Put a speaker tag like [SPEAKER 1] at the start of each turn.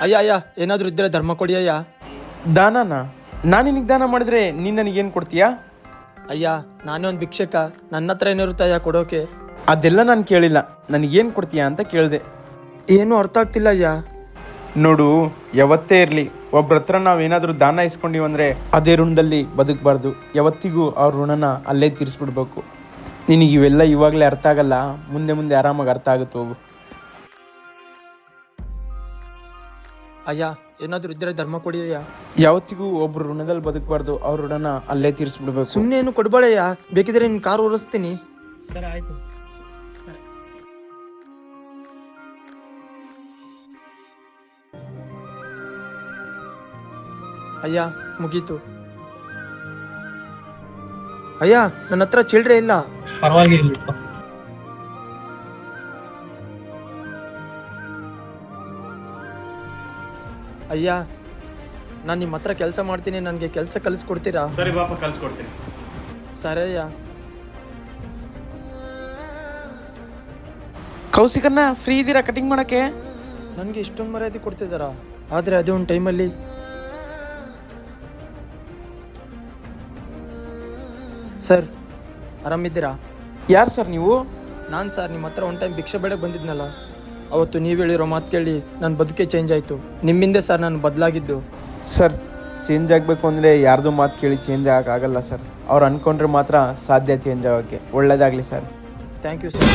[SPEAKER 1] ಅಯ್ಯ ಅಯ್ಯ ಏನಾದರೂ ಇದ್ದರೆ ಧರ್ಮ ಕೊಡಿ ಅಯ್ಯ.
[SPEAKER 2] ದಾನನಾ? ನಾನು ನಿನಗೆ ದಾನ ಮಾಡಿದ್ರೆ ನೀನು ನನಗೇನು ಕೊಡ್ತೀಯಾ?
[SPEAKER 1] ಅಯ್ಯ ನಾನೇ ಒಂದು ಭಿಕ್ಷಕ, ನನ್ನ ಹತ್ರ ಏನಿರುತ್ತಯ್ಯ ಕೊಡೋಕೆ.
[SPEAKER 2] ಅದೆಲ್ಲ ನಾನು ಕೇಳಿಲ್ಲ, ನನಗೇನು ಕೊಡ್ತೀಯಾ ಅಂತ ಕೇಳಿದೆ.
[SPEAKER 1] ಏನೂ ಅರ್ಥ ಆಗ್ತಿಲ್ಲ ಅಯ್ಯ.
[SPEAKER 2] ನೋಡು, ಯಾವತ್ತೇ ಇರಲಿ ಒಬ್ರ ಹತ್ರ ನಾವೇನಾದರೂ ದಾನ ಇಸ್ಕೊಂಡಿವಿ ಅಂದರೆ ಅದೇ ಋಣದಲ್ಲಿ ಬದುಕಬಾರ್ದು. ಯಾವತ್ತಿಗೂ ಅವ್ರ ಋಣನ ಅಲ್ಲೇ ತೀರಿಸ್ಬಿಡ್ಬೇಕು. ನಿನಗೆ ಇವೆಲ್ಲ ಇವಾಗಲೇ ಅರ್ಥ ಆಗಲ್ಲ, ಮುಂದೆ ಮುಂದೆ ಆರಾಮಾಗಿ ಅರ್ಥ ಆಗುತ್ತೆ, ಹೋಗು.
[SPEAKER 1] ಅಯ್ಯ ಏನಾದರೂ ಇದ್ದರೆ ಧರ್ಮ ಕೊಡಿ ಅಯ್ಯ.
[SPEAKER 2] ಯಾವತ್ತಿಗೂ ಒಬ್ರು ಋಣದಲ್ಲಿ ಬದುಕಬಾರ್ದು, ಅವ್ರ ಋಣನ ಅಲ್ಲೇ ತೀರಿಸ್ಬಿಡ್ಬೇಕು.
[SPEAKER 1] ಸುಮ್ಮನೆ ಏನು ಕೊಡ್ಬೇಡಯ್ಯ, ಬೇಕಿದ್ರೆ ನಿನ್ನ ಕಾರು ಓಡಿಸ್ತೀನಿ.
[SPEAKER 3] ಸರ್ ಆಯಿತು.
[SPEAKER 1] ಅಯ್ಯ ಮುಗೀತು. ಅಯ್ಯ ನನ್ನ ಹತ್ರ ಚಿಲ್ಡ್ರೆ ಇಲ್ಲ.
[SPEAKER 3] ಪರವಾಗಿರ್ಲಿಪ್ಪ.
[SPEAKER 1] ಅಯ್ಯ ನಾನು ನಿಮ್ಮ ಹತ್ರ ಕೆಲಸ ಮಾಡ್ತೀನಿ, ನನಗೆ ಕೆಲಸ ಕಲಿಸ್ಕೊಡ್ತೀರಾ?
[SPEAKER 4] ಸರಿ ಬಾಪ, ಕಳ್ಸ್ಕೊಡ್ತೀನಿ.
[SPEAKER 1] ಸರಿ ಅಯ್ಯ.
[SPEAKER 2] ಕೌಶಿಕನ್ನ ಫ್ರೀ ಇದ್ದೀರಾ ಕಟಿಂಗ್ ಮಾಡೋಕ್ಕೆ?
[SPEAKER 1] ನನಗೆ ಇಷ್ಟೊಂದು ಮರ್ಯಾದೆ ಕೊಡ್ತಿದ್ದಾರಾ? ಆದರೆ ಅದೇ ಒಂದು ಟೈಮಲ್ಲಿ ಸರ್ ಆರಾಮಿದ್ದೀರಾ?
[SPEAKER 2] ಯಾರು ಸರ್ ನೀವು?
[SPEAKER 1] ನಾನು ಸರ್ ನಿಮ್ಮ ಹತ್ರ ಒಂದು ಟೈಮ್ ಭಿಕ್ಷೆ ಬೇಡಕ್ಕೆ ಬಂದಿದ್ನಲ್ಲ, ಅವತ್ತು ನೀವು ಹೇಳಿರೋ ಮಾತು ಕೇಳಿ ನನ್ನ ಬದುಕೆ ಚೇಂಜ್ ಆಯಿತು. ನಿಮ್ಮಿಂದೆ ಸರ್ ನಾನು ಬದಲಾಗಿದ್ದು.
[SPEAKER 2] ಸರ್, ಚೇಂಜ್ ಆಗಬೇಕು ಅಂದರೆ ಯಾರ್ದು ಮಾತು ಕೇಳಿ ಚೇಂಜ್ ಆಗೋಕ್ಕಾಗಲ್ಲ ಸರ್. ಅವ್ರು ಅಂದ್ಕೊಂಡ್ರೆ ಮಾತ್ರ ಸಾಧ್ಯ ಚೇಂಜ್ ಆಗೋಕ್ಕೆ. ಒಳ್ಳೆಯದಾಗಲಿ ಸರ್.
[SPEAKER 1] Thank you sir.